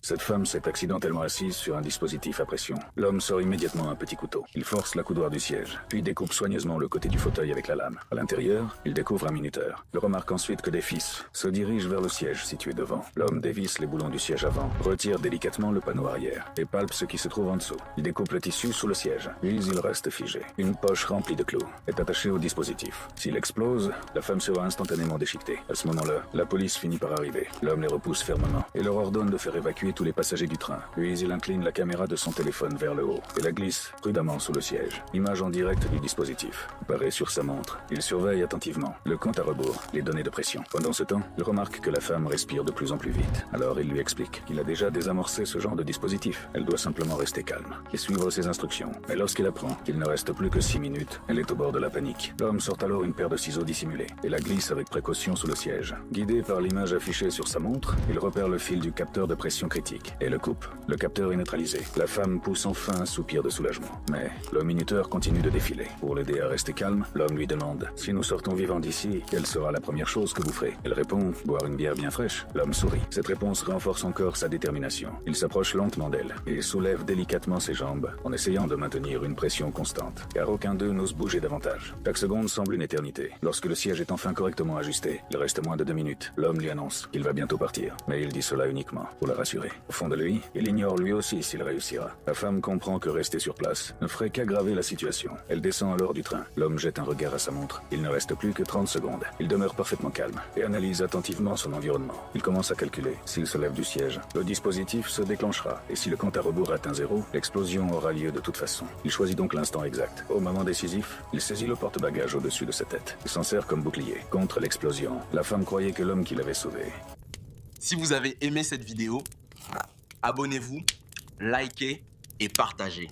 Cette femme s'est accidentellement assise sur un dispositif à pression. L'homme sort immédiatement un petit couteau. Il force la coudoir du siège, puis découpe soigneusement le côté du fauteuil avec la lame. À l'intérieur, il découvre un minuteur. Il remarque ensuite que des fils se dirigent vers le siège situé devant. L'homme dévisse les boulons du siège avant, retire délicatement le panneau arrière et palpe ce qui se trouve en dessous. Il découpe le tissu sous le siège, puis il reste figé. Une poche remplie de clous est attachée au dispositif. S'il explose, la femme sera instantanément déchiquetée. À ce moment-là, la police finit par arriver. L'homme les repousse fermement et leur ordonne de faire évacuer tous les passagers du train. Puis il incline la caméra de son téléphone vers le haut et la glisse prudemment sous le siège. Image en direct du dispositif. Apparaît sur sa montre. Il surveille attentivement le compte à rebours, les données de pression. Pendant ce temps, il remarque que la femme respire de plus en plus vite. Alors il lui explique qu'il a déjà désamorcé ce genre de dispositif. Elle doit simplement rester calme et suivre ses instructions. Mais lorsqu'il apprend qu'il ne reste plus que 6 minutes, elle est au bord de la panique. L'homme sort alors une paire de ciseaux dissimulés et la glisse avec précaution sous le siège. Guidé par l'image affichée sur sa montre, il repère le fil du capteur de pression critique et le coupe. Le capteur est neutralisé. La femme pousse enfin un soupir de soulagement. Mais le minuteur continue de défiler. Pour l'aider à rester calme, l'homme lui demande: si nous sortons vivants d'ici, quelle sera la première chose que vous ferez? Elle répond: boire une bière bien fraîche. L'homme sourit. Cette réponse renforce encore sa détermination. Il s'approche lentement d'elle et soulève délicatement ses jambes en essayant de maintenir une pression constante, car aucun d'eux n'ose bouger davantage. Chaque seconde semble une éternité. Lorsque le siège est enfin correctement ajusté, il reste moins de 2 minutes. L'homme lui annonce qu'il va bientôt partir, mais il dit cela uniquement pour la rassurer. Au fond de lui, il ignore lui aussi s'il réussira. La femme comprend que rester sur place ne ferait qu'aggraver la situation. Elle descend alors du train. L'homme jette un regard à sa montre. Il ne reste plus que 30 secondes. Il demeure parfaitement calme et analyse attentivement son environnement. Il commence à calculer. S'il se lève du siège, le dispositif se déclenchera. Et si le compte à rebours atteint 0, l'explosion aura lieu de toute façon. Il choisit donc l'instant exact. Au moment décisif, il saisit le porte-bagages au-dessus de sa tête et s'en sert comme bouclier contre l'explosion. La femme croyait que l'homme qui l'avait sauvé. Si vous avez aimé cette vidéo, abonnez-vous, likez et partagez.